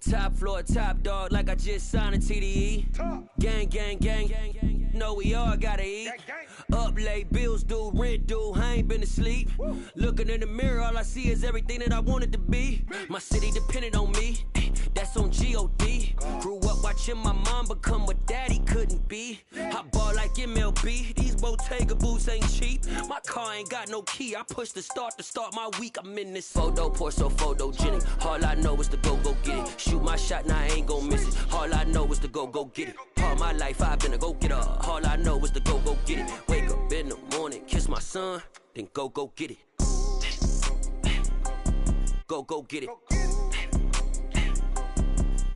Top floor, top dog, like I just signed a TDE. Gang, gang, gang, gang, gang. Know we all gotta eat. Up late, bills due, rent due, I ain't been asleep. Looking in the mirror, all I see is everything that I wanted to be. My city depended on me, that's on G.O.D. Grew up watching my mom become what daddy couldn't be. I ball like MLB, these Bottega boots ain't cheap. My car ain't got no key, I push the start to start my week. I'm in this photo, pour so photogenic. All I know is to go get it. Shoot my shot, now I ain't gon' miss it. All I know is to go get it. All my life I've been a go-getter. All I know is to go get it. Wake up in the morning, kiss my son, then go get it. Go get it.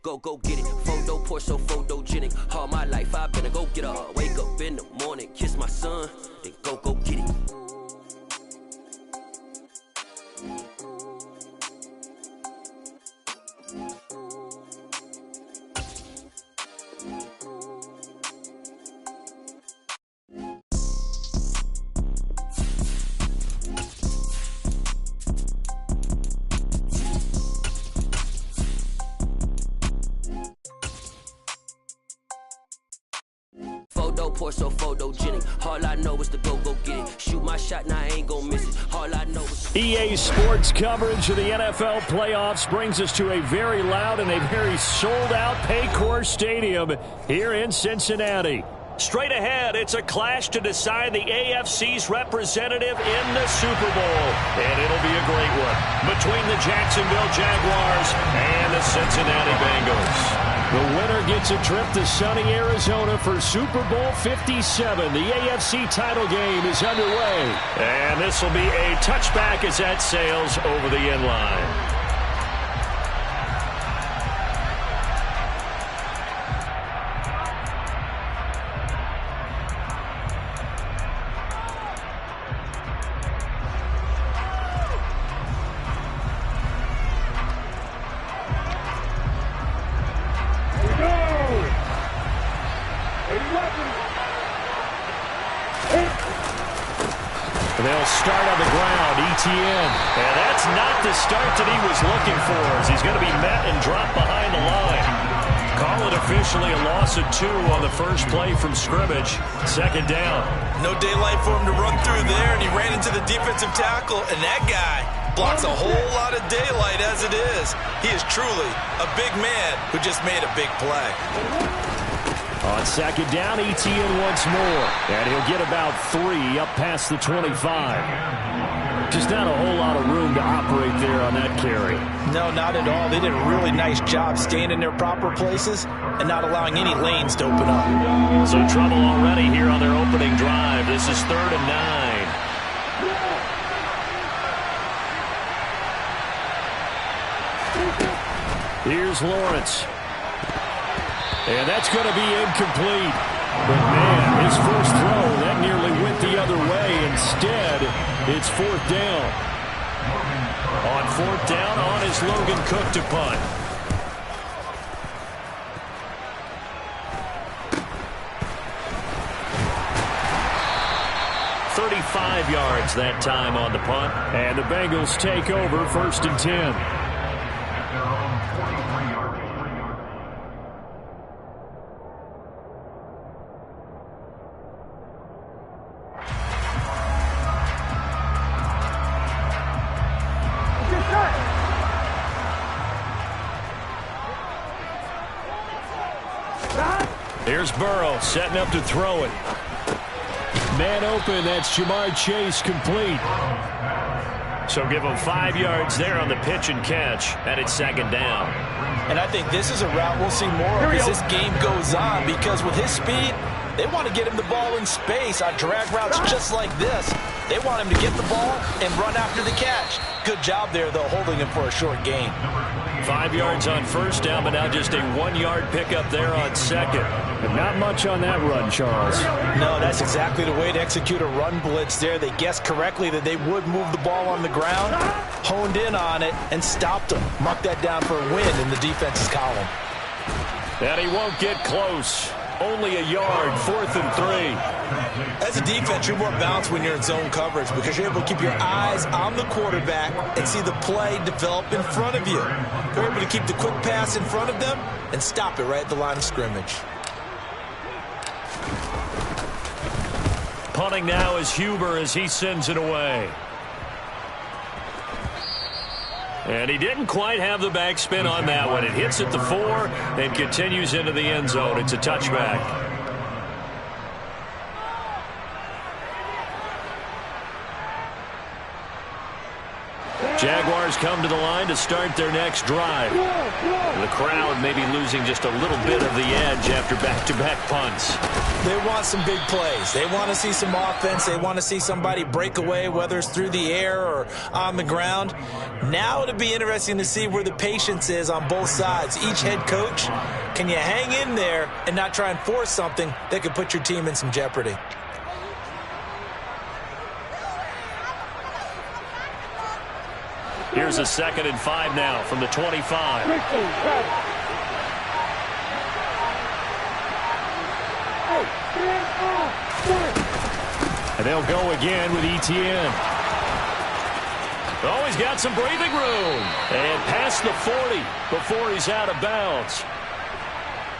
Go get it. Photo, pour so photogenic. All my life I've been a go-getter. Wake up in the morning, kiss my son, then go get it. Pour so photogenic. All I know is to go get it. Shoot my shot, now I ain't gon' miss it. All I know is EA Sports coverage of the NFL playoffs brings us to a very loud and a very sold-out Paycor Stadium here in Cincinnati. Straight ahead, it's a clash to decide the AFC's representative in the Super Bowl. And it'll be a great one between the Jacksonville Jaguars and the Cincinnati Bengals. The winner gets a trip to sunny Arizona for Super Bowl 57. The AFC title game is underway. And this will be a touchback as that sails over the end line. They'll start on the ground, Etienne. And that's not the start that he was looking for, as he's going to be met and dropped behind the line. Call it officially a loss of 2 on the first play from scrimmage. Second down. No daylight for him to run through there, and he ran into the defensive tackle, and that guy blocks a whole lot of daylight as it is. He is truly a big man who just made a big play. On second down, Etienne once more. And he'll get about 3 up past the 25. Just not a whole lot of room to operate there on that carry. No, not at all. They did a really nice job staying in their proper places and not allowing any lanes to open up. So trouble already here on their opening drive. This is 3rd and 9. Here's Lawrence. And that's going to be incomplete. But, man, his first throw, that nearly went the other way. Instead, it's 4th down. On 4th down, on is Logan Cook to punt. "35 yards that time on the punt. And the Bengals take over 1st and 10. Here's Burrow setting up to throw it. Man open, that's Jamar Chase, complete. So give him 5 yards there on the pitch and catch, and it's 2nd down. And I think this is a route we'll see more of as this game goes on, because with his speed, they want to get him the ball in space on drag routes just like this. They want him to get the ball and run after the catch. Good job there, though, holding him for a short gain. 5 yards on 1st down, but now just a 1-yard pickup there on 2nd. But not much on that run, Charles. No, that's exactly the way to execute a run blitz there. They guessed correctly that they would move the ball on the ground, honed in on it, and stopped them. Mark that down for a win in the defense's column. And he won't get close. Only a yard, 4th and 3. As a defense, you're more balanced when you're in zone coverage because you're able to keep your eyes on the quarterback and see the play develop in front of you. You're able to keep the quick pass in front of them and stop it right at the line of scrimmage. Punting now is Huber as he sends it away. And he didn't quite have the backspin on that one. It hits at the 4 and continues into the end zone. It's a touchback. Jaguars come to the line to start their next drive. The crowd may be losing just a little bit of the edge after back-to-back punts. They want some big plays. They want to see some offense. They want to see somebody break away, whether it's through the air or on the ground. Now it'll be interesting to see where the patience is on both sides. Each head coach, can you hang in there and not try and force something that could put your team in some jeopardy? Here's a 2nd and 5 now from the 25. And they'll go again with Etienne. Oh, he's got some breathing room. And past the 40 before he's out of bounds.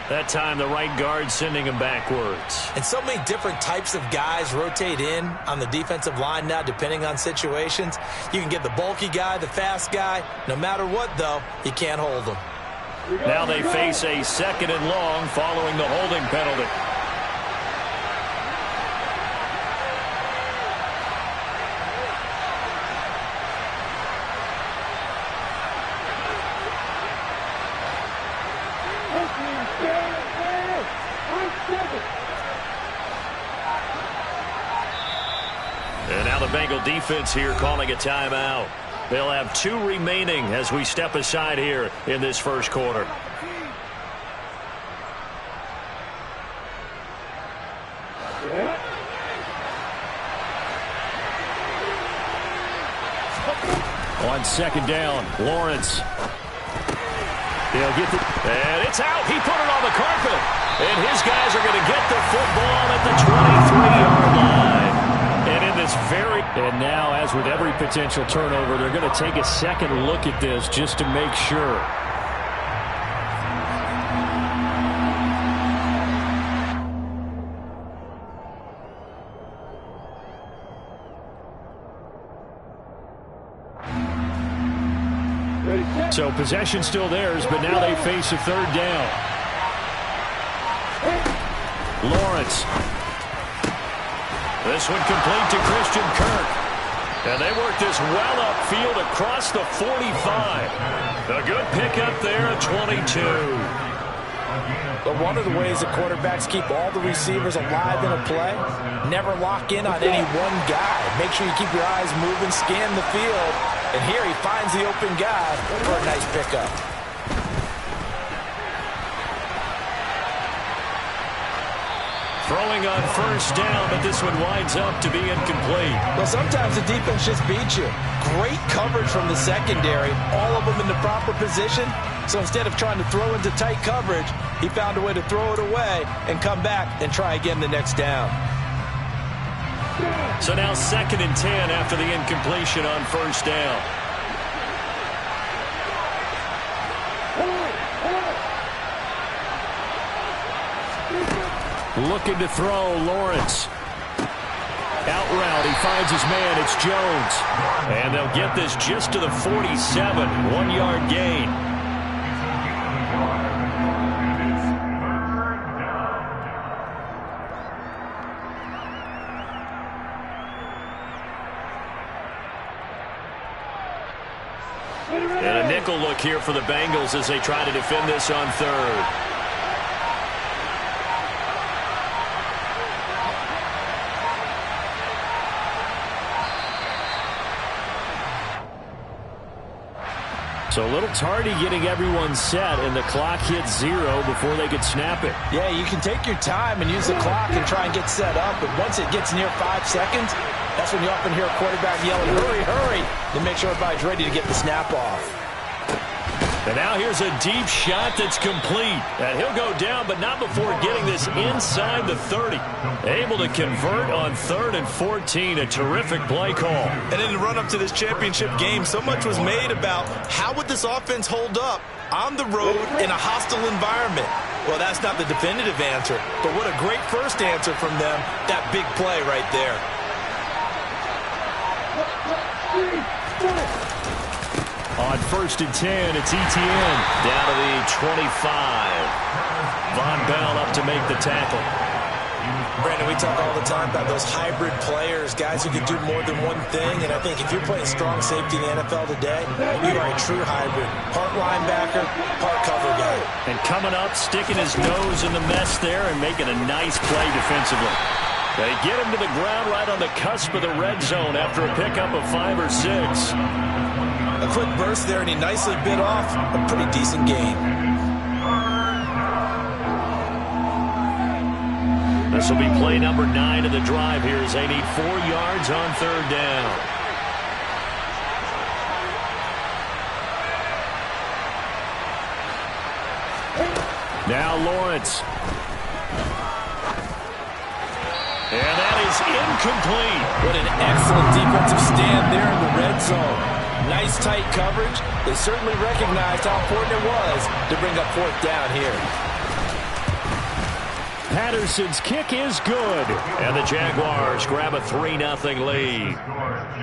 That time the right guard sending him backwards. And so many different types of guys rotate in on the defensive line now depending on situations. You can get the bulky guy, the fast guy. No matter what, though, you can't hold them. Now they face a 2nd and long following the holding penalty. And now the Bengal defense here calling a timeout. They'll have 2 remaining as we step aside here in this first quarter. On 2nd down, Lawrence. They'll get and it's out. He put it on the carpet. And his guys are going to get the football at the 23-yard line. And in this and now, as with every potential turnover, they're going to take a second look at this just to make sure. So possession still theirs, but now they face a 3rd down. Lawrence. This one complete to Christian Kirk. And they work this well upfield across the 45. A good pickup there at 22. But one of the ways the quarterbacks keep all the receivers alive in a play, never lock in on any one guy. Make sure you keep your eyes moving, scan the field. And here he finds the open guy for a nice pickup. Throwing on 1st down, but this one winds up to be incomplete. Well, sometimes the defense just beats you. Great coverage from the secondary, all of them in the proper position. So instead of trying to throw into tight coverage, he found a way to throw it away and come back and try again the next down. So now 2nd and 10 after the incompletion on 1st down. Looking to throw, Lawrence. Out route, he finds his man, it's Jones. And they'll get this just to the 47, 1-yard gain. And a nickel look here for the Bengals as they try to defend this on 3rd. So a little tardy getting everyone set, and the clock hits 0 before they could snap it. Yeah, you can take your time and use the clock and try and get set up, but once it gets near 5 seconds, that's when you often hear a quarterback yelling, hurry, hurry, to make sure everybody's ready to get the snap off. And now here's a deep shot that's complete. And he'll go down, but not before getting this inside the 30. Able to convert on 3rd and 14. A terrific play call. And in the run-up to this championship game, so much was made about how would this offense hold up on the road in a hostile environment. Well, that's not the definitive answer, but what a great first answer from them. That big play right there. On 1st and 10, it's Etienne. Down to the 25. Von Bell up to make the tackle. Brandon, we talk all the time about those hybrid players, guys who can do more than one thing, and I think if you're playing strong safety in the NFL today, you are a true hybrid. Part linebacker, part cover guy. And coming up, sticking his nose in the mess there and making a nice play defensively. They get him to the ground right on the cusp of the red zone after a pickup of 5 or 6. A quick burst there, and he nicely bit off a pretty decent gain. This will be play number 9 of the drive here as they need 4 yards on 3rd down. Now Lawrence. And that is incomplete. What an excellent defensive stand there in the red zone. Nice tight coverage. They certainly recognized how important it was to bring up 4th down here. Patterson's kick is good. And the Jaguars grab a 3-0 lead.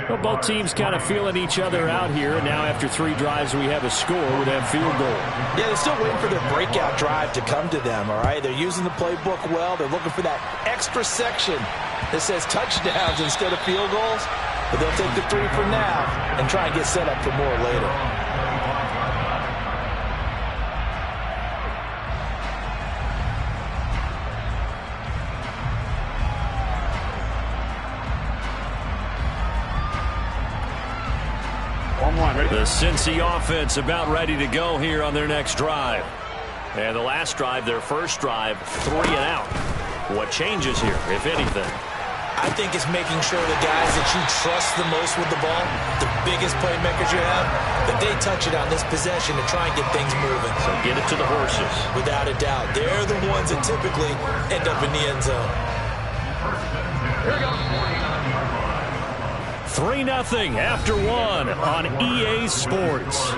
Well, both teams kind of feeling each other out here. Now after 3 drives, we have a score with that field goal. Yeah, they're still waiting for their breakout drive to come to them, all right? They're using the playbook well. They're looking for that extra section that says touchdowns instead of field goals. But they'll take the 3 for now and try and get set up for more later. The Cincy offense about ready to go here on their next drive. And the last drive, their first drive, 3 and out. What changes here, if anything? I think it's making sure the guys that you trust the most with the ball, the biggest playmakers you have, that they touch it on this possession to try and get things moving. So get it to the horses. Without a doubt. They're the ones that typically end up in the end zone. Here we go. 3-0 after 1 on EA Sports.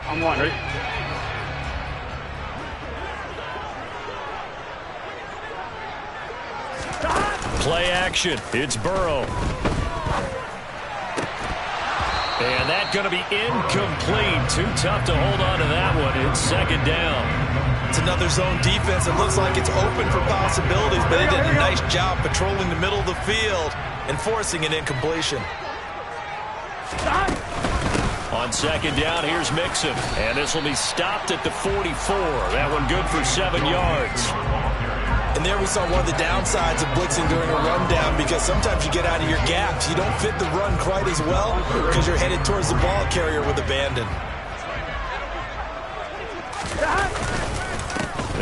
I'm one, ready? Play action. It's Burrow. And that's going to be incomplete. Too tough to hold on to that one. It's 2nd down. It's another zone defense. It looks like it's open for possibilities, but they did a nice job patrolling the middle of the field and forcing an incompletion. On 2nd down, here's Mixon. And this will be stopped at the 44. That one good for 7 yards. And there we saw one of the downsides of blitzing during a rundown, because sometimes you get out of your gaps. You don't fit the run quite as well because you're headed towards the ball carrier with abandon.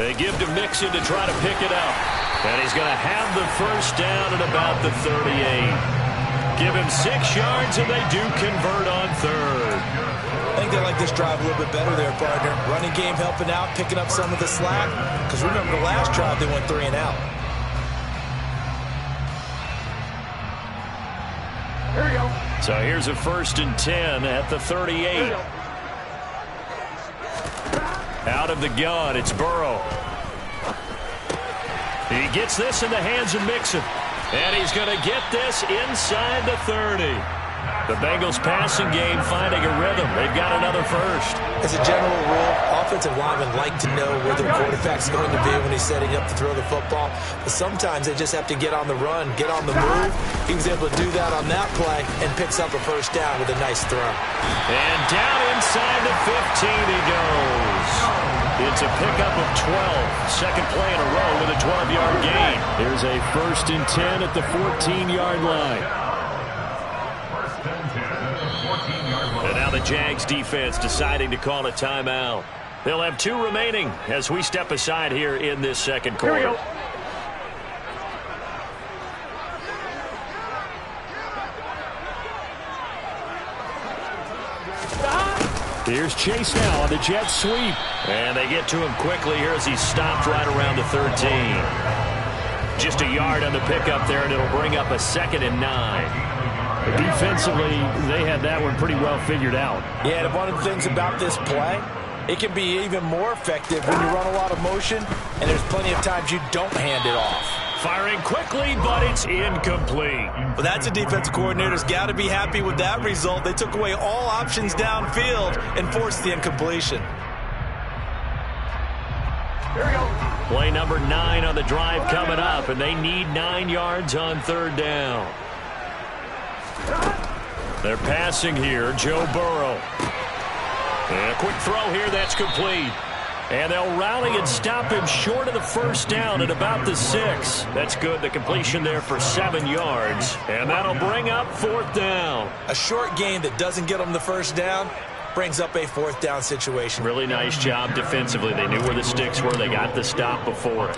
They give to Mixon to try to pick it up. And he's going to have the first down at about the 38. Give him 6 yards, and they do convert on 3rd. I think they like this drive a little bit better there, partner. Running game helping out, picking up some of the slack. Because remember, the last drive, they went 3 and out. Here we go. So here's a 1st and 10 at the 38. Out of the gun, it's Burrow. He gets this in the hands of Mixon. And he's going to get this inside the 30. The Bengals passing game finding a rhythm. They've got another first. As a general rule, offensive linemen like to know where their quarterback's going to be when he's setting up to throw the football. But sometimes they just have to get on the run, get on the move. He was able to do that on that play and picks up a first down with a nice throw. And down inside the 15 he goes. It's a pickup of 12. Second play in a row with a 12-yard gain. Here's a 1st and 10 at the 14-yard line. And now the Jags defense deciding to call a timeout. They'll have 2 remaining as we step aside here in this second quarter. Here's Chase now on the jet sweep. And they get to him quickly here as he's stopped right around the 13. Just a yard on the pickup there, and it'll bring up a 2nd and 9. Defensively, they had that one pretty well figured out. Yeah, and one of the things about this play, it can be even more effective when you run a lot of motion, and there's plenty of times you don't hand it off. Firing quickly, but it's incomplete. Well, that's a defensive coordinator's got to be happy with that result. They took away all options downfield and forced the incompletion. Here we go. Play number 9 on the drive coming up, and they need 9 yards on 3rd down. They're passing here, Joe Burrow. And a quick throw here, that's complete. And they'll rally and stop him short of the 1st down at about the 6. That's good, the completion there for 7 yards. And that'll bring up 4th down. A short gain that doesn't get them the 1st down brings up a 4th down situation. Really nice job defensively. They knew where the sticks were. They got the stop before it.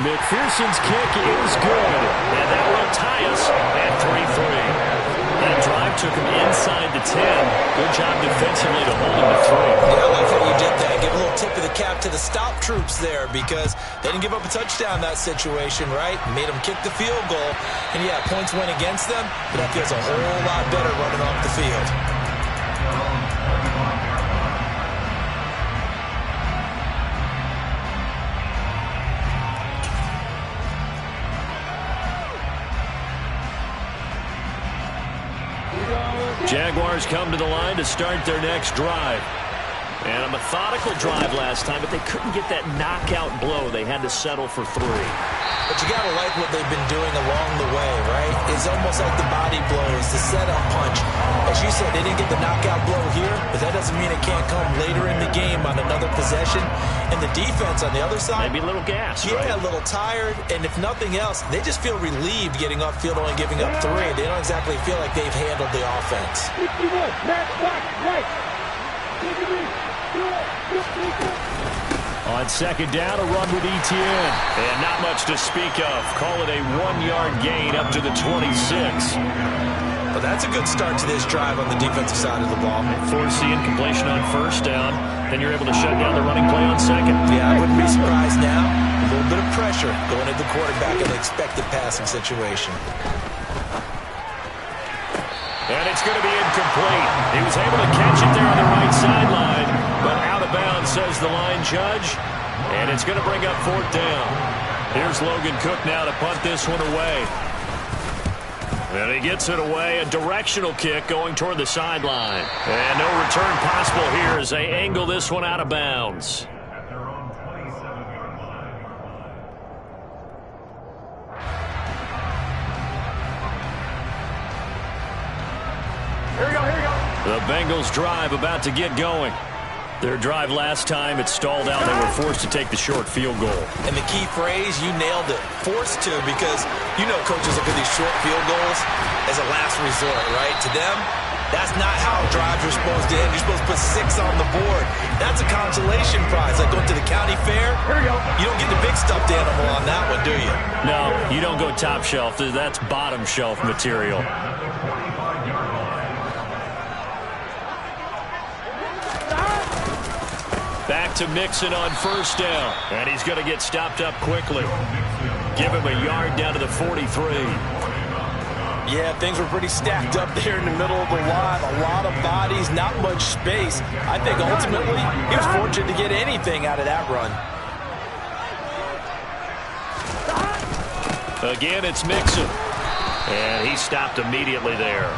McPherson's kick is good. And that will tie us at 3-3. That drive took him inside the 10. Good job defensively to hold him to 3. Yeah, I like how you did that. Give a little tip of the cap to the stop troops there because they didn't give up a touchdown in that situation, right? Made them kick the field goal. And, yeah, points went against them, but that feels a whole lot better running off the field. Jaguars come to the line to start their next drive. And a methodical drive last time, but they couldn't get that knockout blow. They had to settle for 3. But you got to like what they've been doing along the way, right? It's almost like the body blows, the setup punch. As you said, they didn't get the knockout blow here, but that doesn't mean it can't come later in the game on another possession. And the defense on the other side, maybe a little gas, yeah, right? A little tired. And if nothing else, they just feel relieved getting off field only giving up 3. They don't exactly feel like they've handled the offense. On 2nd down, a run with Etienne. And not much to speak of. Call it a 1-yard gain up to the 26. Well, that's a good start to this drive on the defensive side of the ball. Force the incompletion on 1st down. Then you're able to shut down the running play on 2nd. Yeah, I wouldn't be surprised now. A little bit of pressure going into the quarterback in an expected passing situation. And it's going to be incomplete. He was able to catch it there on the right sideline, but out of bounds, says the line judge. And it's going to bring up 4th down. Here's Logan Cook now to punt this one away. And he gets it away, a directional kick going toward the sideline. And no return possible here as they angle this one out of bounds. Here we go, here we go. The Bengals drive about to get going. Their drive last time, it stalled out. They were forced to take the short field goal. And the key phrase, you nailed it. Forced to, because you know coaches look at these short field goals as a last resort, right? To them, that's not how drives are supposed to end. You're supposed to put 6 on the board. That's a consolation prize. Like going to the county fair, Here we go. you don't get the big stuffed animal on that one, do you? No, you don't go top shelf. That's bottom shelf material. Back to Mixon on 1st down. And he's going to get stopped up quickly. Give him a yard down to the 43. Yeah, things were pretty stacked up there in the middle of the line. A lot of bodies, not much space. I think ultimately he was fortunate to get anything out of that run. Again, it's Mixon. And he stopped immediately there.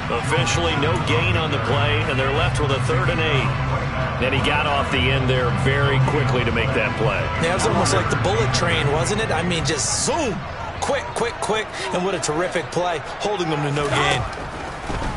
Officially no gain on the play, and they're left with a 3rd and 8. And he got off the end there very quickly to make that play. Yeah, it was almost like the bullet train, wasn't it? I mean, just zoom. Quick, quick, quick. And what a terrific play, holding them to no gain.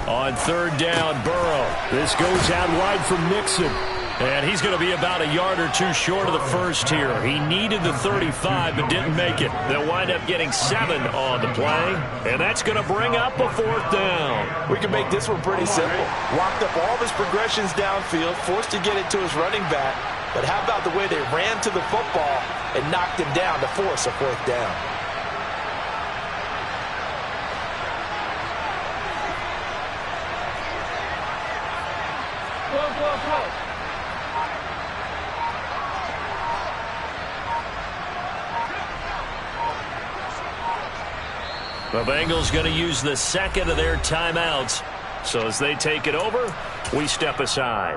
On 3rd down, Burrow. This goes out wide for Mixon. And he's going to be about a yard or 2 short of the first here. He needed the 35, but didn't make it. They'll wind up getting 7 on the play. And that's going to bring up a 4th down. We can make this one pretty simple. Locked up all of his progressions downfield, forced to get it to his running back. But how about the way they ran to the football and knocked him down to force a 4th down? The Bengals going to use the second of their timeouts. So as they take it over, we step aside.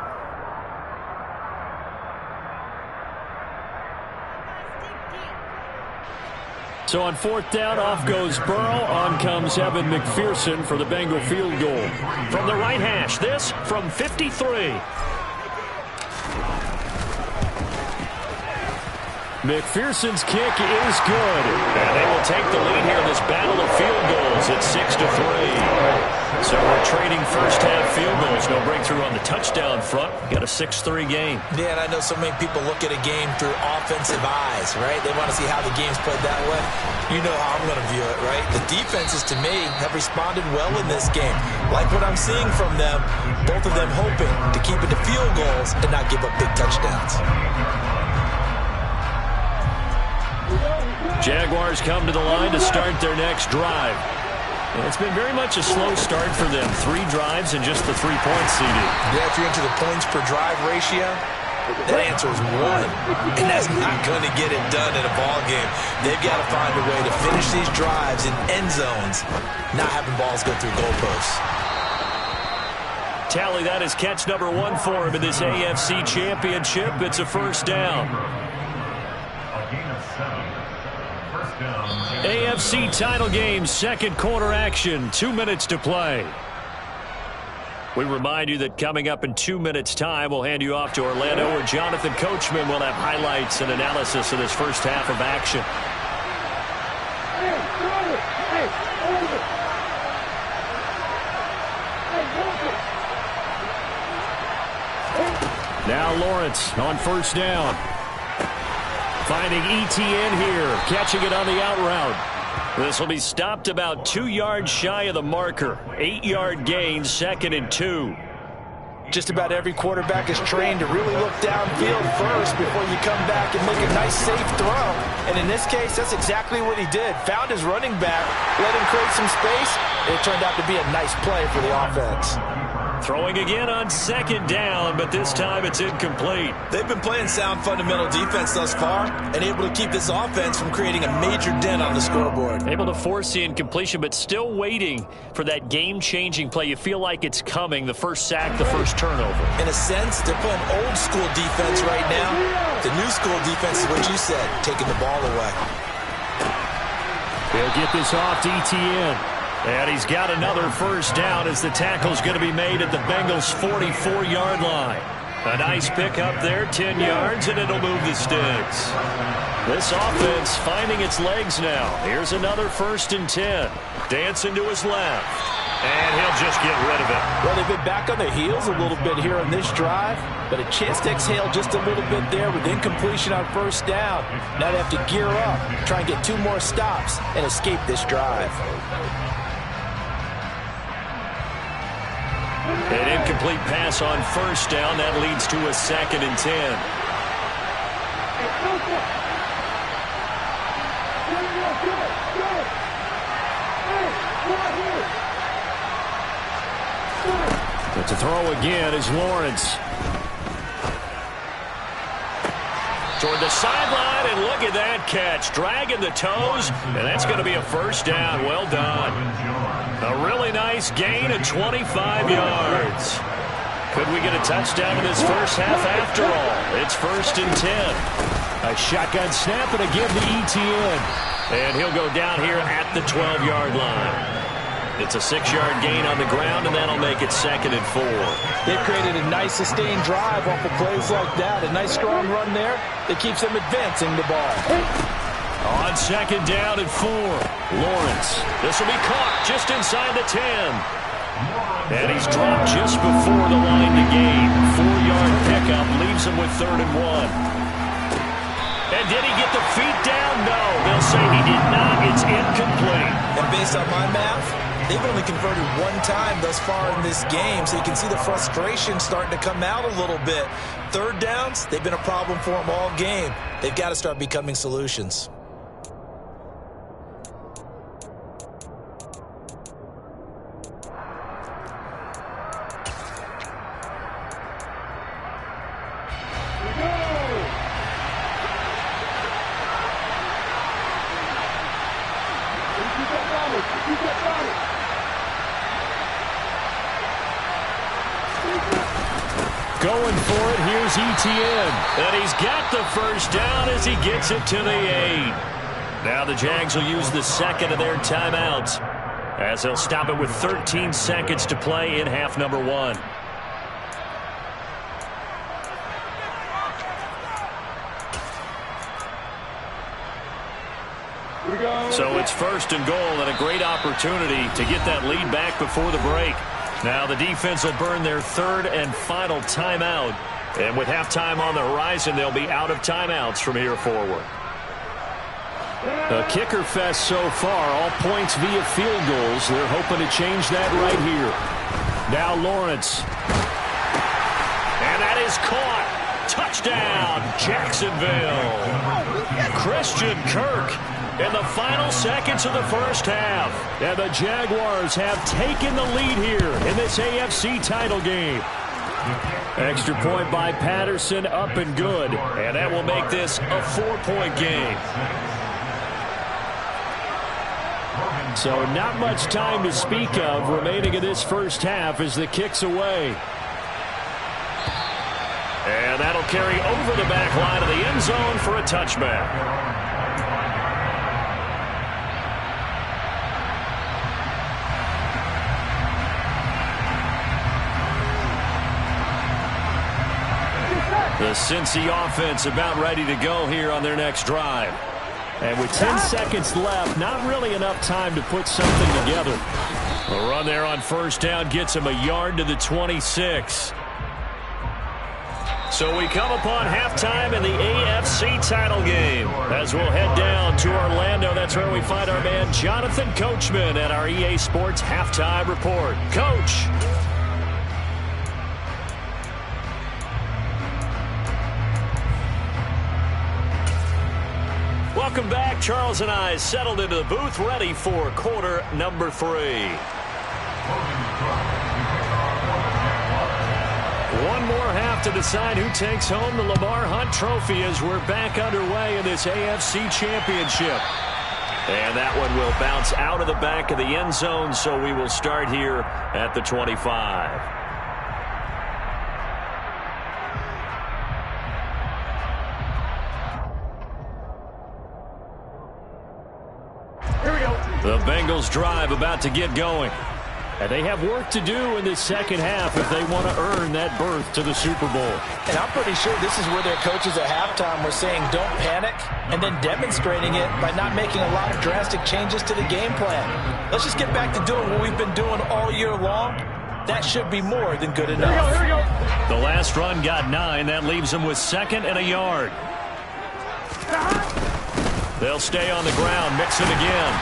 So on fourth down, off goes Burrow. On comes Evan McPherson for the Bengal field goal. From the right hash, this from 53. McPherson's kick is good. And they will take the lead here in this battle of field goals at 6-3. So we're trading first-half field goals. No breakthrough on the touchdown front. Got a 6-3 game. Yeah, and I know so many people look at a game through offensive eyes, right? They want to see how the game's played that way. You know how I'm going to view it, right? The defenses, to me, have responded well in this game. Like what I'm seeing from them, both of them hoping to keep it to field goals and not give up big touchdowns. Jaguars come to the line to start their next drive. And it's been very much a slow start for them. 3 drives and just the 3 points seeded. Yeah, if you're into the points per drive ratio, that answer is 1. And that's not going to get it done in a ball game. They've got to find a way to finish these drives in end zones, not having balls go through goalposts. Tally, that is catch number 1 for him in this AFC Championship. It's a first down. AFC title game, second quarter action, 2 minutes to play. We remind you that coming up in 2 minutes' time, we'll hand you off to Orlando, where Jonathan Coachman will have highlights and analysis of this first half of action. Now Lawrence on first down. Finding Etienne here, catching it on the out route. This will be stopped about 2 yards shy of the marker. 8-yard gain, 2nd and 2. Just about every quarterback is trained to really look downfield first before you come back and make a nice, safe throw. And in this case, that's exactly what he did. Found his running back, let him create some space, and it turned out to be a nice play for the offense. Throwing again on second down, but this time it's incomplete. They've been playing sound fundamental defense thus far and able to keep this offense from creating a major dent on the scoreboard. Able to force the incompletion, but still waiting for that game-changing play. You feel like it's coming, the first sack, the first turnover. In a sense, they're playing old-school defense right now. The new-school defense is what you said, taking the ball away. They'll get this off to Etienne. And he's got another first down as the tackle's going to be made at the Bengals' 44-yard line. A nice pickup there, 10 yards, and it'll move the sticks. This offense finding its legs now. Here's another 1st and 10. Dancing to his left. And he'll just get rid of it. Well, they've been back on their heels a little bit here on this drive, but a chance to exhale just a little bit there with incompletion on first down. Now they have to gear up, try and get 2 more stops, and escape this drive. An incomplete pass on first down. That leads to a 2nd and 10. But to throw again is Lawrence. Toward the sideline, and look at that catch. Dragging the toes, and that's going to be a first down. Well done. A really nice gain of 25 yards. Could we get a touchdown in this first half after all? It's 1st and 10. A shotgun snap, and again to Etienne. And he'll go down here at the 12-yard line. It's a 6-yard gain on the ground, and that'll make it 2nd and 4. They've created a nice sustained drive off of plays like that. A nice strong run there that keeps them advancing the ball. On 2nd down and 4, Lawrence. This will be caught just inside the 10. And he's dropped just before the line to gain. 4-yard pickup leaves him with 3rd and 1. And did he get the feet down? No. They'll say he did not. It's incomplete. And based on my math, they've only converted 1 time thus far in this game, so you can see the frustration starting to come out a little bit. 3rd downs, they've been a problem for them all game. They've got to start becoming solutions. going for it. Here's Etienne. And he's got the first down as he gets it to the 8. Now the Jags will use the second of their timeouts as they'll stop it with 13 seconds to play in half number 1. So it's first and goal and a great opportunity to get that lead back before the break. Now the defense will burn their third and final timeout. And with halftime on the horizon, they'll be out of timeouts from here forward. A kicker fest so far, all points via field goals. They're hoping to change that right here. Now Lawrence. And that is caught. Touchdown, Jacksonville. Christian Kirk in the final seconds of the first half. And the Jaguars have taken the lead here in this AFC title game. Extra point by Patterson, up and good. And that will make this a 4-point game. So not much time to speak of remaining in this first half as the kick's away. And that'll carry over the back line of the end zone for a touchback. The Cincy offense about ready to go here on their next drive. And with 10 seconds left, not really enough time to put something together. A run there on first down gets him a yard to the 26. So we come upon halftime in the AFC title game as we'll head down to Orlando. That's where we find our man Jonathan Coachman at our EA Sports Halftime Report. Coach. Welcome back. Charles and I settled into the booth, ready for quarter number 3. One more half to decide who takes home the Lamar Hunt Trophy as we're back underway in this AFC Championship. And that one will bounce out of the back of the end zone, so we will start here at the 25. The Bengals drive about to get going. And they have work to do in this second half if they want to earn that berth to the Super Bowl. And I'm pretty sure this is where their coaches at halftime were saying don't panic and then demonstrating it by not making a lot of drastic changes to the game plan. Let's just get back to doing what we've been doing all year long. That should be more than good enough. Here we go. The last run got 9. That leaves them with 2nd and a yard. They'll stay on the ground, mix it again.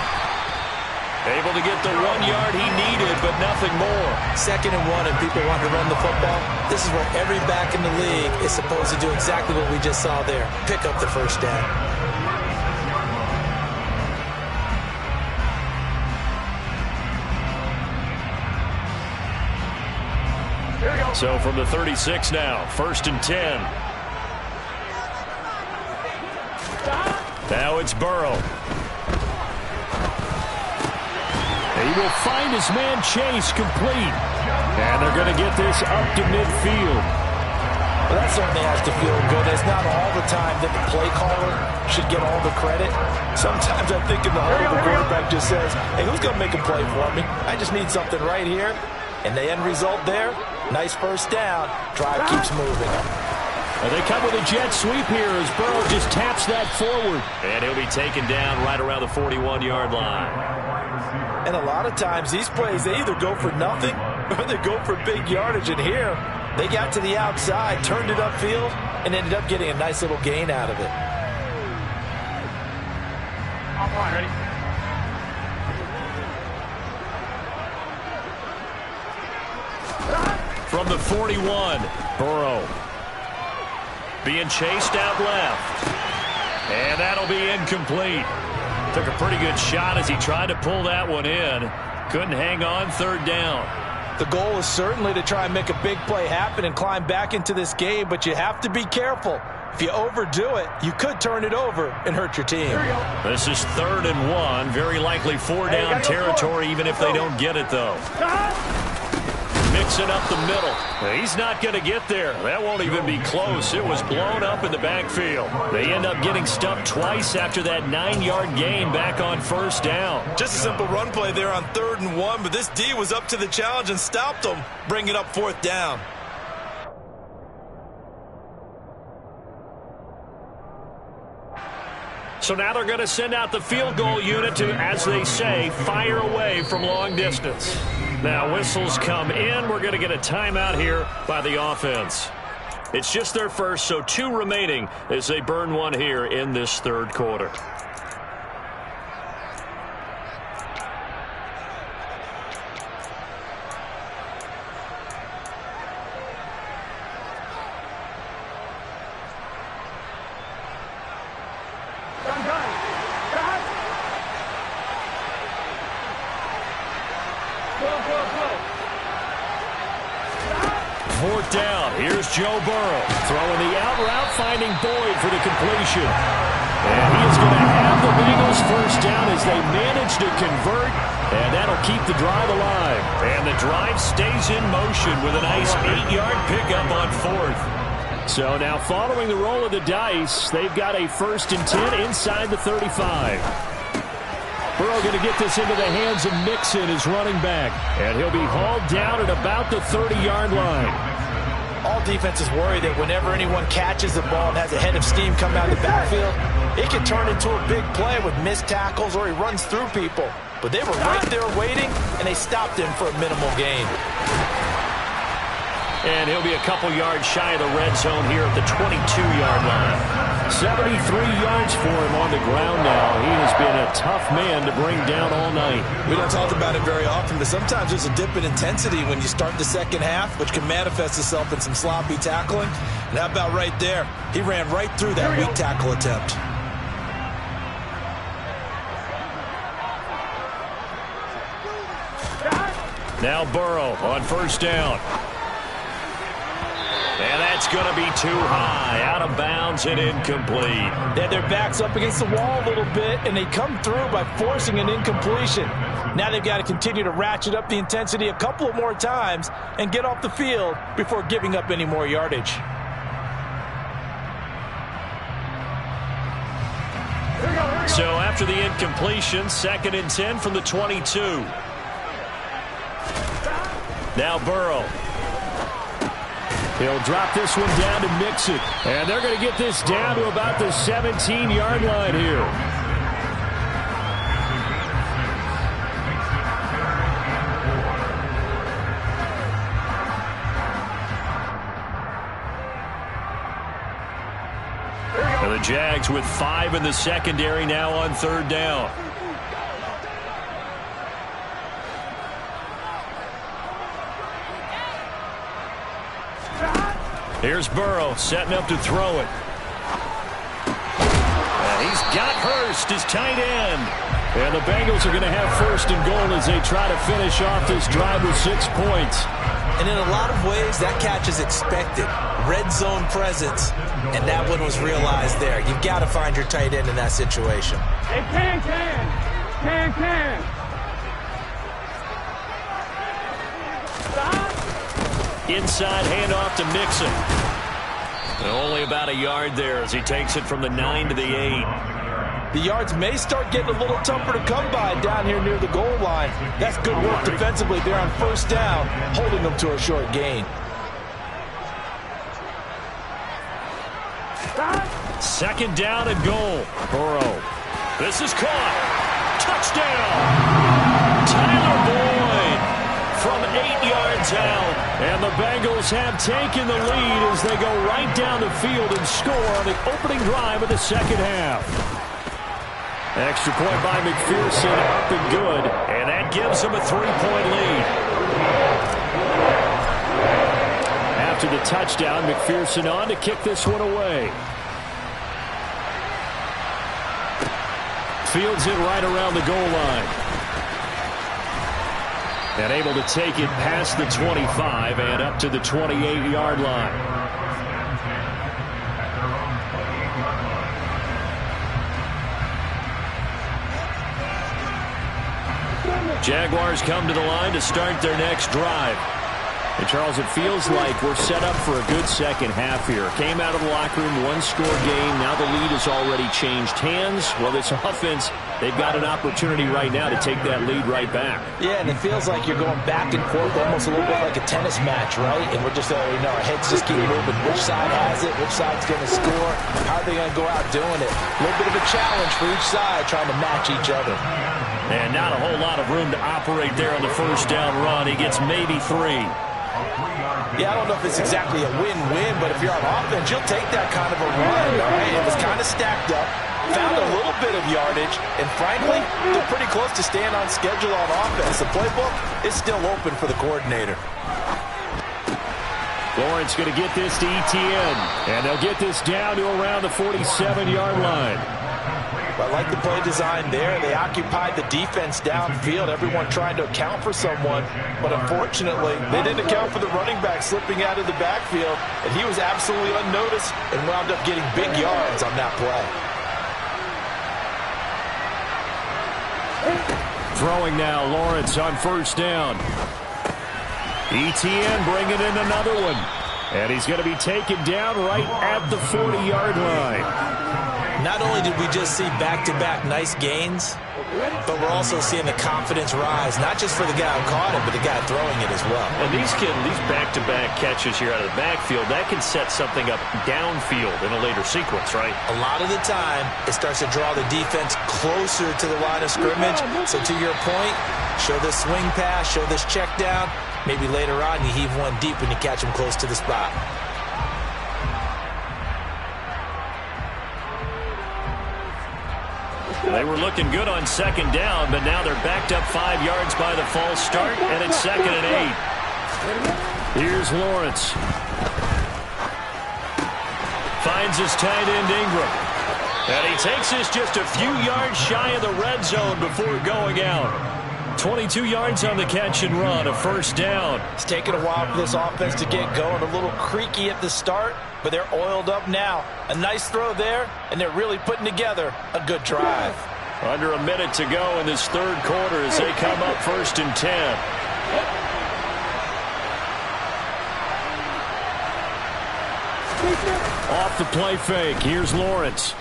Able to get the 1 yard he needed, but nothing more. 2nd and 1, and people want to run the football. This is where every back in the league is supposed to do exactly what we just saw there. Pick up the first down. Here we go. So from the 36 now, 1st and 10. Now it's Burrow. He will find his man Chase complete. And they're going to get this up to midfield. Well, that certainly has to feel good. It's not all the time that the play caller should get all the credit. Sometimes I think in the huddle, the quarterback just says, hey, who's going to make a play for me? I just need something right here. And the end result there, nice first down. Drive keeps moving. And they come with a jet sweep here as Burrow just taps that forward. And he'll be taken down right around the 41-yard line. And a lot of times these plays, they either go for nothing or they go for big yardage. And here, they got to the outside, turned it upfield, and ended up getting a nice little gain out of it. Offline, ready? From the 41, Burrow being chased out left. And that'll be incomplete. Took a pretty good shot as he tried to pull that one in. Couldn't hang on, 3rd down. The goal is certainly to try and make a big play happen and climb back into this game, but you have to be careful. If you overdo it, you could turn it over and hurt your team. This is 3rd and 1. Very likely 4 down territory, even if they don't get it, though. Mixing up the middle. He's not going to get there. That won't even be close. It was blown up in the backfield. They end up getting stuffed twice after that 9-yard gain back on first down. Just a simple run play there on 3rd and 1, but this D was up to the challenge and stopped them, bringing up 4th down. So now they're going to send out the field goal unit to, as they say, fire away from long distance. Now whistles come in. We're going to get a timeout here by the offense. It's just their first, so 2 remaining as they burn one here in this 3rd quarter. Joe Burrow throwing the out route, finding Boyd for the completion. And he is going to have the Bengals first down as they manage to convert, and that'll keep the drive alive. And the drive stays in motion with a nice 8-yard pickup on 4th. So now following the roll of the dice, they've got a 1st and 10 inside the 35. Burrow going to get this into the hands of Mixon, his running back, and he'll be hauled down at about the 30-yard line. All defenses worry that whenever anyone catches the ball and has a head of steam come out of the backfield, it can turn into a big play with missed tackles or he runs through people. But they were right there waiting, and they stopped him for a minimal gain. And he'll be a couple yards shy of the red zone here at the 22-yard line. 73 yards for him on the ground now. He has been a tough man to bring down all night. We don't talk about it very often, but sometimes there's a dip in intensity when you start the second half, which can manifest itself in some sloppy tackling. And how about right there? He ran right through that weak tackle attempt. Now Burrow on first down. And that's going to be too high, out of bounds and incomplete. They had their backs up against the wall a little bit, and they come through by forcing an incompletion. Now they've got to continue to ratchet up the intensity a couple of more times and get off the field before giving up any more yardage. So after the incompletion, 2nd and 10 from the 22. Now Burrow. He'll drop this one down to Mixon. And they're going to get this down to about the 17-yard line here. And the Jags with 5 in the secondary now on 3rd down. Here's Burrow setting up to throw it. And he's got Hurst, his tight end. And the Bengals are going to have 1st and goal as they try to finish off this drive with 6 points. And in a lot of ways, that catch is expected. Red zone presence, and that one was realized there. You've got to find your tight end in that situation. Hey, can. Inside handoff to Mixon. And only about a yard there as he takes it from the 9 to the 8. The yards may start getting a little tougher to come by down here near the goal line. That's good work defensively there on first down, holding them to a short gain. 2nd down and goal. Burrow. This is caught. Touchdown. Tyler Boyd from 8 yards out. And the Bengals have taken the lead as they go right down the field and score on the opening drive of the 2nd half. Extra point by McPherson, up and good. And that gives them a 3-point lead. After the touchdown, McPherson on to kick this one away. Fields it right around the goal line. And able to take it past the 25 and up to the 28-yard line. Jaguars come to the line to start their next drive. And, Charles, it feels like we're set up for a good second half here. Came out of the locker room, one-score game. Now the lead has already changed hands. Well, this offense, they've got an opportunity right now to take that lead right back. Yeah, and it feels like you're going back and forth, almost a little bit like a tennis match, right? And we're just, our heads just keep moving. Which side has it? Which side's going to score? How are they going to go out doing it? A little bit of a challenge for each side, trying to match each other. And not a whole lot of room to operate there on the first down run. He gets maybe 3. Yeah, I don't know if it's exactly a win-win, but if you're on offense, you'll take that kind of a run. All right? It was kind of stacked up, found a little bit of yardage, and frankly, they're pretty close to staying on schedule on offense. The playbook is still open for the coordinator. Lawrence going to get this to Etienne, and they'll get this down to around the 47-yard line. I like the play design there. They occupied the defense downfield, everyone trying to account for someone. But unfortunately, they didn't account for the running back slipping out of the backfield, and he was absolutely unnoticed and wound up getting big yards on that play. Throwing now, Lawrence on first down. Etienne bringing in another one. And he's going to be taken down right at the 40-yard line. Not only did we just see back-to-back nice gains, but we're also seeing the confidence rise, not just for the guy who caught it, but the guy throwing it as well. And these back-to-back catches here out of the backfield, that can set something up downfield in a later sequence, right? A lot of the time, it starts to draw the defense closer to the line of scrimmage. So to your point, show this swing pass, show this check down. Maybe later on, you heave one deep when you catch him close to the spot. They were looking good on second down, but now they're backed up 5 yards by the false start, and it's 2nd and 8. Here's Lawrence. Finds his tight end Ingram. And he takes this just a few yards shy of the red zone before going out. 22 yards on the catch and run, a first down. It's taken a while for this offense to get going. A little creaky at the start, but they're oiled up now. A nice throw there, and they're really putting together a good drive. Under a minute to go in this third quarter as they come up 1st and 10. Off the play fake, here's Lawrence.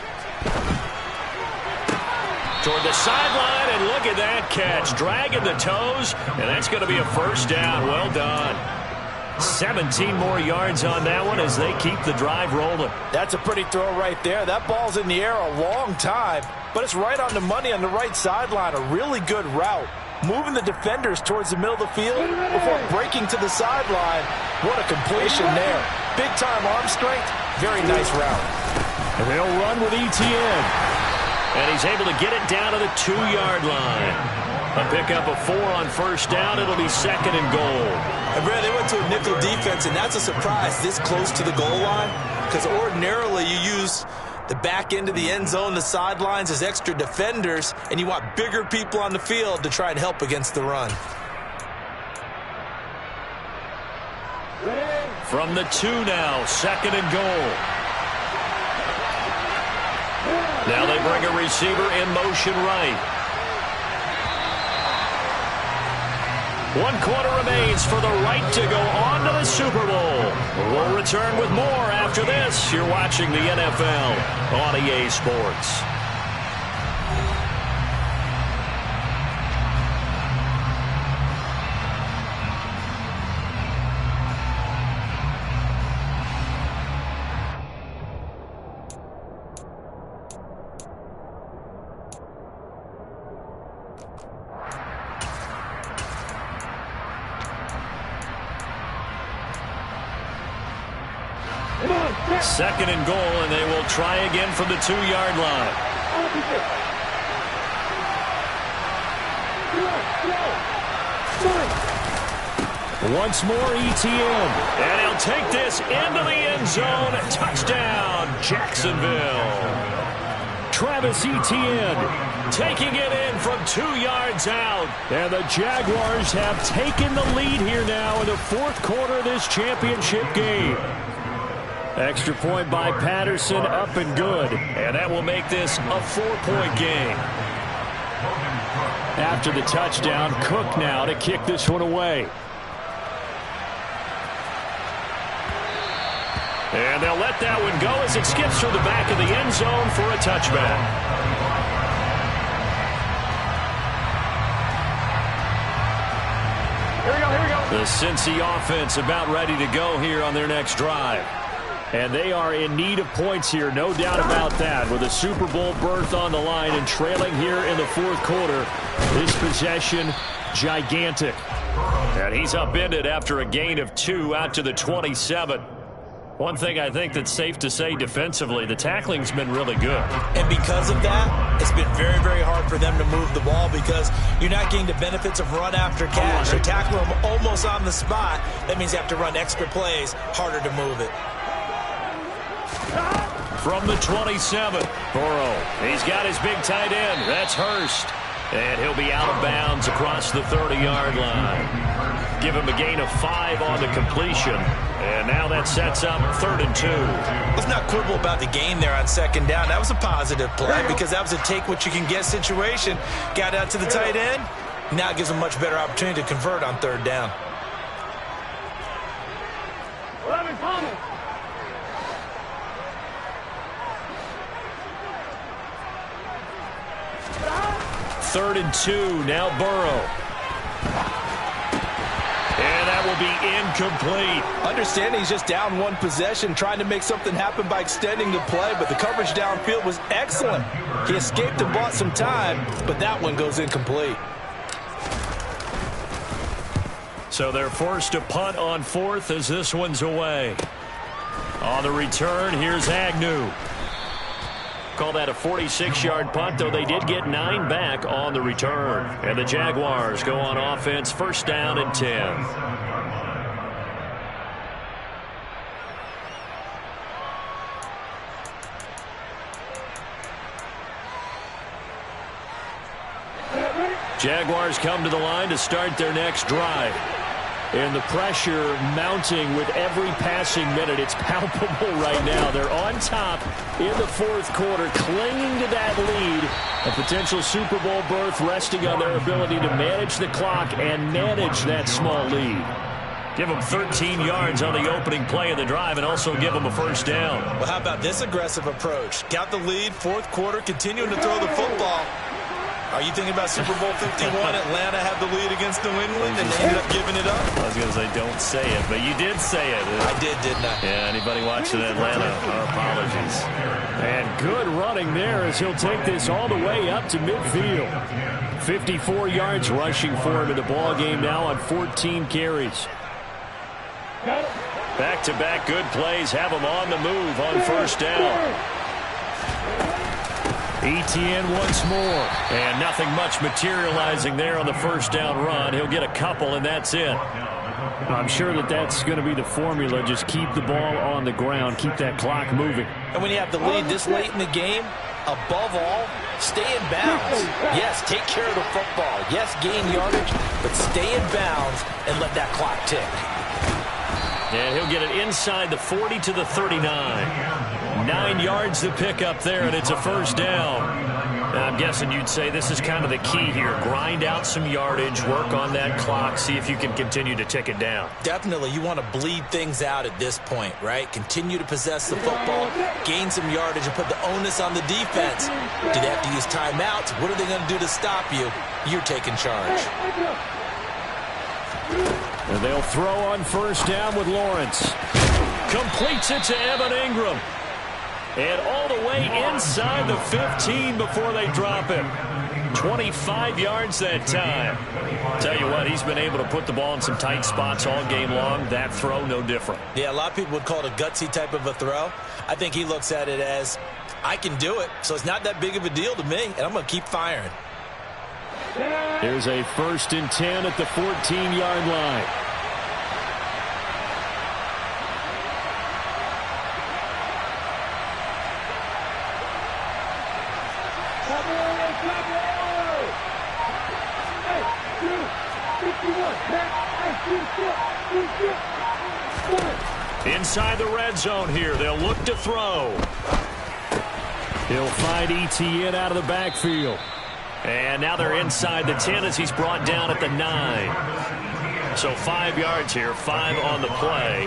Toward the sideline, and look at that catch. Dragging the toes, and that's going to be a first down. Well done. 17 more yards on that one as they keep the drive rolling. That's a pretty throw right there. That ball's in the air a long time, but it's right on the money on the right sideline. A really good route. Moving the defenders towards the middle of the field before breaking to the sideline. What a completion there. Big-time arm strength. Very nice route. And they'll run with Etienne. And he's able to get it down to the 2-yard line. A pickup of 4 on first down. It'll be 2nd and goal. And Brad, they went to a nickel defense, and that's a surprise this close to the goal line, because ordinarily you use the back end of the end zone, the sidelines as extra defenders, and you want bigger people on the field to try and help against the run. From the 2 now, 2nd and goal. Now they bring a receiver in motion right. 1 quarter remains for the right to go on to the Super Bowl. We'll return with more after this. You're watching the NFL on EA Sports. Second and goal, and they will try again from the 2-yard line. Once more, Etienne. And he'll take this into the end zone. Touchdown, Jacksonville. Travis Etienne taking it in from 2 yards out. And the Jaguars have taken the lead here now in the 4th quarter of this championship game. Extra point by Patterson, up and good. And that will make this a 4-point game. After the touchdown, Cook now to kick this one away. And they'll let that one go as it skips through the back of the end zone for a touchback. Here we go. The Cincy offense about ready to go here on their next drive. And they are in need of points here, no doubt about that. With a Super Bowl berth on the line and trailing here in the fourth quarter, this possession gigantic. And he's upended after a gain of 2 out to the 27. One thing I think that's safe to say defensively, the tackling's been really good. And because of that, it's been very, very hard for them to move the ball because you're not getting the benefits of run after catch. You tackle them almost on the spot. That means you have to run extra plays, harder to move it. From the 27, Burrow. He's got his big tight end. That's Hurst. And he'll be out of bounds across the 30-yard line. Give him a gain of 5 on the completion. And now that sets up 3rd and 2. Let's not quibble about the gain there on 2nd down. That was a positive play because that was a take-what-you-can-get situation. Got out to the tight end. Now it gives him much better opportunity to convert on 3rd down. 3rd and 2, now Burrow. And that will be incomplete. Understanding he's just down 1 possession, trying to make something happen by extending the play, but the coverage downfield was excellent. He escaped and bought some time, but that one goes incomplete. So they're forced to punt on 4th as this one's away. On the return, here's Agnew. Call that a 46-yard punt, though they did get 9 back on the return. And the Jaguars go on offense, 1st down and 10. Jaguars come to the line to start their next drive. And the pressure mounting with every passing minute. It's palpable right now. They're on top in the 4th quarter, clinging to that lead. A potential Super Bowl berth resting on their ability to manage the clock and manage that small lead. Give them 13 yards on the opening play of the drive and also give them a 1st down. Well, how about this aggressive approach? Got the lead, 4th quarter, continuing to throw the football. Are you thinking about Super Bowl 51? Atlanta had the lead against New England, and they ended up giving it up? I was going to say, don't say it, but you did say it. I didn't I? Yeah, anybody watching Atlanta, our apologies. And good running there as he'll take this all the way up to midfield. 54 yards rushing for him in the ball game now on 14 carries. Back-to-back good plays have him on the move on 1st down. Etienne once more. And nothing much materializing there on the 1st down run. He'll get a couple, and that's it. I'm sure that that's going to be the formula. Just keep the ball on the ground. Keep that clock moving. And when you have the lead this late in the game, above all, stay in bounds. Yes, take care of the football. Yes, gain yardage, but stay in bounds and let that clock tick. And he'll get it inside the 40 to the 39. 9 yards to pick up there, and it's a 1st down. And I'm guessing you'd say this is kind of the key here. Grind out some yardage, work on that clock, see if you can continue to tick it down. Definitely. You want to bleed things out at this point, right? Continue to possess the football, gain some yardage, and put the onus on the defense. Do they have to use timeouts? What are they going to do to stop you? You're taking charge. And they'll throw on 1st down with Lawrence. Completes it to Evan Ingram. And all the way inside the 15 before they drop him. 25 yards that time. Tell you what, he's been able to put the ball in some tight spots all game long. That throw, no different. Yeah, a lot of people would call it a gutsy type of a throw. I think he looks at it as, I can do it, so it's not that big of a deal to me, and I'm going to keep firing. Here's a 1st and 10 at the 14-yard line. Inside the red zone here. They'll look to throw. He'll find Etienne out of the backfield. And now they're inside the 10 as he's brought down at the 9. So 5 yards here, 5 on the play,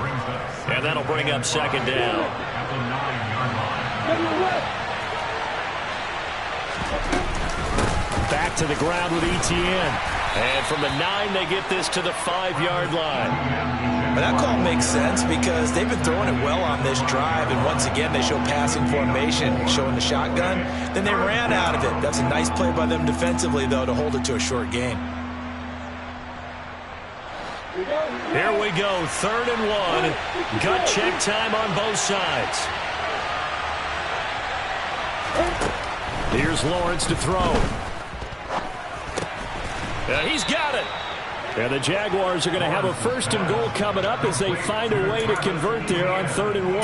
and that'll bring up second down. Back to the ground with Etienne. And from the 9, they get this to the 5-yard line. But that call makes sense because they've been throwing it well on this drive, and once again they show passing formation, showing the shotgun. Then they ran out of it. That's a nice play by them defensively, though, to hold it to a short gain. Here we go, 3rd and 1. Gut check time on both sides. Here's Lawrence to throw. He's got it. And the Jaguars are going to have a 1st and goal coming up as they find a way to convert there on 3rd and 1.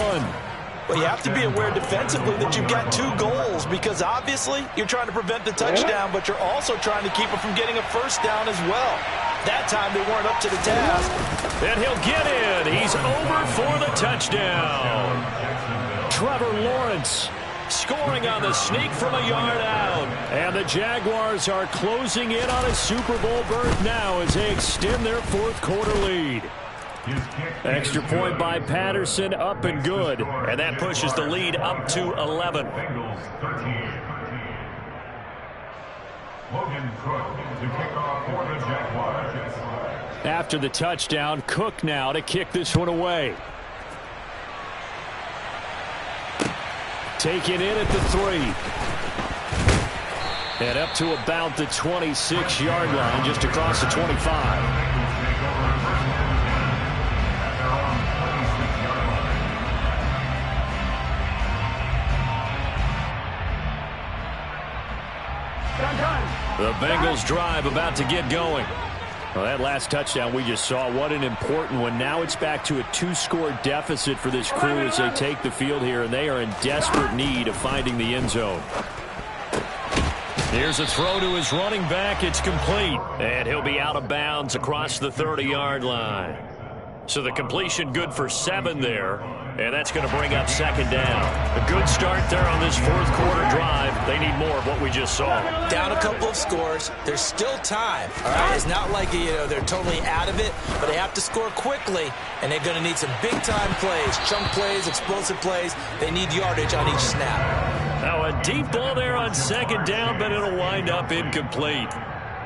Well, you have to be aware defensively that you've got 2 goals because obviously you're trying to prevent the touchdown, but you're also trying to keep it from getting a 1st down as well. That time they weren't up to the task. And he'll get in. He's over for the touchdown. Trevor Lawrence scoring on the sneak from a yard out. And the Jaguars are closing in on a Super Bowl berth now as they extend their 4th quarter lead. Extra point by Patterson, up and good. And that pushes the lead up to 11. After the touchdown, Cook now to kick this one away. Taken in at the 3. And up to about the 26-yard line, just across the 25. The Bengals drive about to get going. Well, that last touchdown we just saw, what an important one. Now it's back to a 2-score deficit for this crew as they take the field here, and they are in desperate need of finding the end zone. Here's a throw to his running back. It's complete, and he'll be out of bounds across the 30-yard line. So the completion good for 7 there, and that's going to bring up second down. A good start there on this 4th quarter drive. They need more of what we just saw. Down a couple of scores. There's still time. All right, it's not like they're totally out of it, but they have to score quickly, and they're going to need some big-time plays, chunk plays, explosive plays. They need yardage on each snap. Now a deep ball there on second down, but it'll wind up incomplete.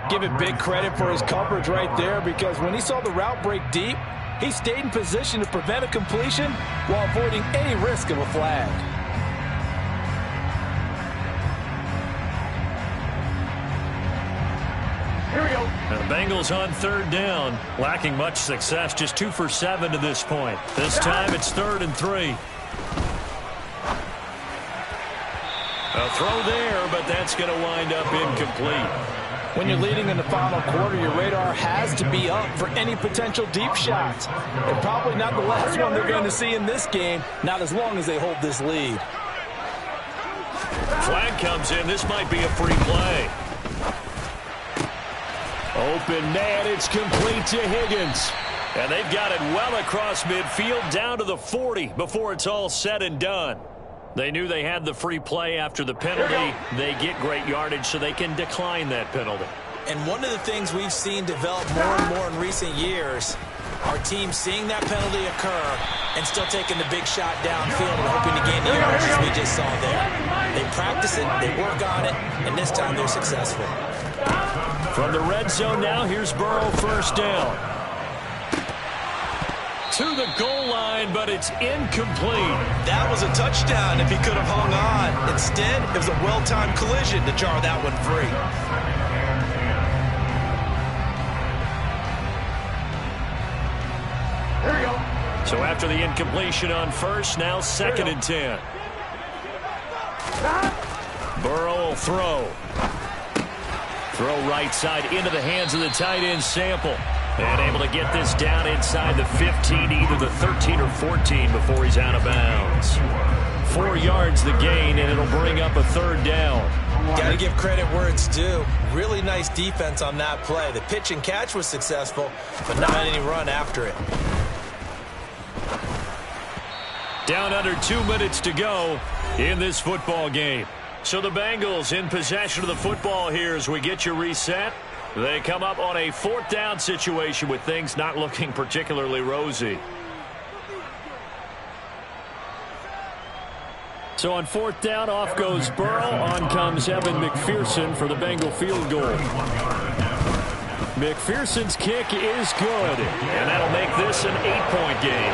Give it big credit for his coverage right there because when he saw the route break deep, he stayed in position to prevent a completion while avoiding any risk of a flag. Here we go. The Bengals on 3rd down, lacking much success, just 2 for 7 to this point. This time it's 3rd and 3. A throw there, but that's going to wind up incomplete. When you're leading in the final quarter, your radar has to be up for any potential deep shots. And probably not the last one they're going to see in this game, not as long as they hold this lead. Flag comes in. This might be a free play. Open man, it's complete to Higgins. And they've got it well across midfield down to the 40 before it's all said and done. They knew they had the free play after the penalty. They get great yardage so they can decline that penalty. And one of the things we've seen develop more and more in recent years, our team seeing that penalty occur and still taking the big shot downfield and hoping to gain the yardage as we just saw there. They practice it, they work on it, and this time they're successful. From the red zone now, here's Burrow 1st down. To the goal line, but it's incomplete. That was a touchdown if he could have hung on. Instead, it was a well-timed collision to jar that one free. Here we go. So after the incompletion on 1st, now 2nd and 10. Burrow will throw. Throw right side into the hands of the tight end Sample. And able to get this down inside the 15, either the 13 or 14 before he's out of bounds. 4 yards the gain, and it'll bring up a 3rd down. Got to give credit where it's due. Really nice defense on that play. The pitch and catch was successful, but not any run after it. Down under 2 minutes to go in this football game. So the Bengals in possession of the football here as we get you reset. They come up on a 4th down situation with things not looking particularly rosy. So on 4th down, off goes Burrow. On comes Evan McPherson for the Bengal field goal. McPherson's kick is good, and that'll make this an 8-point game.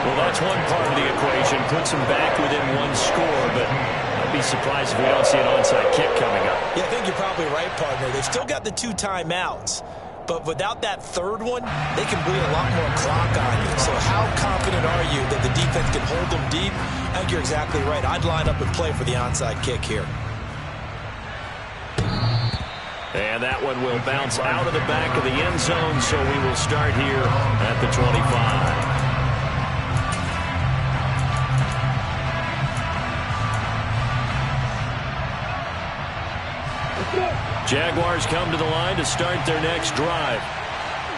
Well, that's one part of the equation. Puts them back within 1 score, but I'd be surprised if we don't see an onside kick coming up. Yeah, I think you're probably right, partner. They've still got the 2 timeouts, but without that 3rd one, they can bleed a lot more clock on you. So how confident are you that the defense can hold them deep? I think you're exactly right. I'd line up and play for the onside kick here. And that one will bounce out of the back of the end zone, so we will start here at the 25. Jaguars come to the line to start their next drive.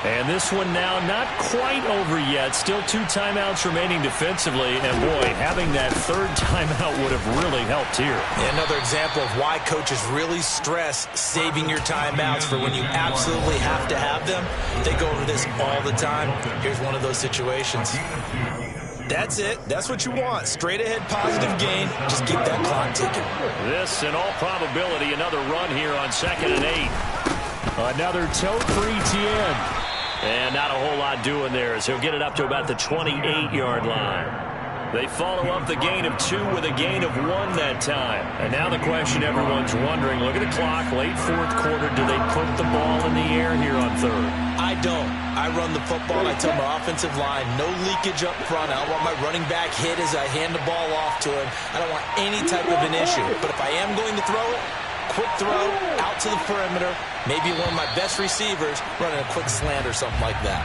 And this one now not quite over yet. Still 2 timeouts remaining defensively. And, boy, having that 3rd timeout would have really helped here. Yeah, another example of why coaches really stress saving your timeouts for when you absolutely have to have them. They go over this all the time. Here's one of those situations. That's it. That's what you want. Straight ahead positive gain. Just keep that clock ticking. This, in all probability, another run here on 2nd and 8. Another tote for Etienne. And not a whole lot doing there as he'll get it up to about the 28-yard line. They follow up the gain of 2 with a gain of 1 that time. And now the question everyone's wondering, look at the clock, late 4th quarter, do they put the ball in the air here on 3rd? I don't. I run the football. I tell my offensive line, no leakage up front. I don't want my running back hit as I hand the ball off to him. I don't want any type of an issue. But if I am going to throw it, quick throw, out to the perimeter, maybe one of my best receivers running a quick slant or something like that.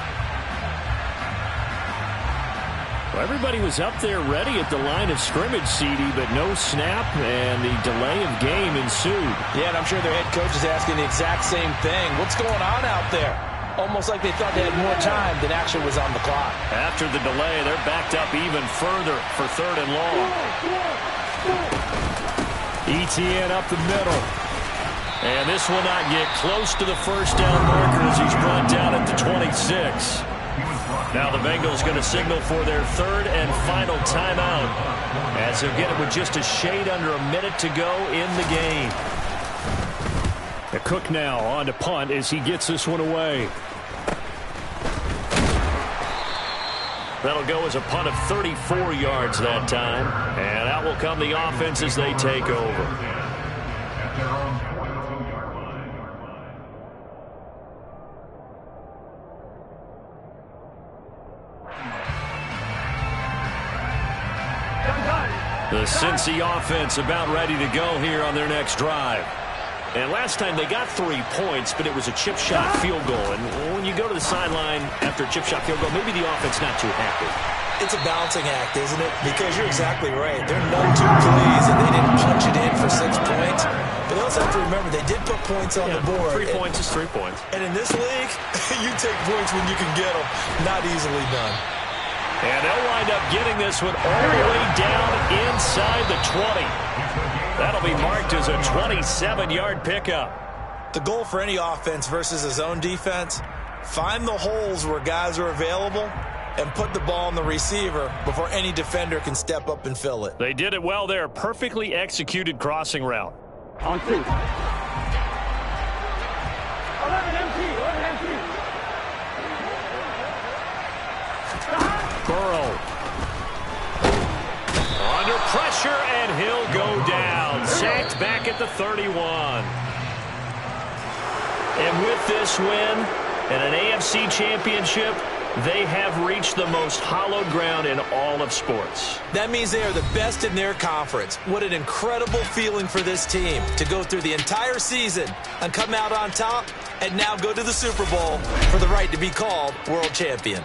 Well, everybody was up there ready at the line of scrimmage, CD, but no snap, and the delay of game ensued. Yeah, and I'm sure their head coach is asking the exact same thing. What's going on out there? Almost like they thought they had more time than actually was on the clock. After the delay, they're backed up even further for 3rd and long. Etienne up the middle. And this will not get close to the 1st down marker as he's brought down at the 26. Now the Bengals going to signal for their 3rd and final timeout as they'll get it with just a shade under a minute to go in the game. The Cook now on to punt as he gets this one away. That'll go as a punt of 34 yards that time. And out will come the offense as they take over. The Cincy offense about ready to go here on their next drive. And last time they got 3 points, but it was a chip shot field goal. And when you go to the sideline after a chip shot field goal, maybe the offense not too happy. It's a balancing act, isn't it? Because you're exactly right. They're none too pleased and they didn't punch it in for 6 points. But they also have to remember they did put points on the board. 3 points is 3 points. And in this league, you take points when you can get them. Not easily done. And they'll wind up getting this one all the way down inside the 20. That'll be marked as a 27-yard pickup. The goal for any offense versus a zone defense, find the holes where guys are available and put the ball on the receiver before any defender can step up and fill it. They did it well there. Perfectly executed crossing route. On 2. 11 empty. Burrow. Under pressure, and he'll go down. Sacked back at the 31. And with this win and an AFC championship, they have reached the most hallowed ground in all of sports. That means they are the best in their conference. What an incredible feeling for this team to go through the entire season and come out on top and now go to the Super Bowl for the right to be called world champion.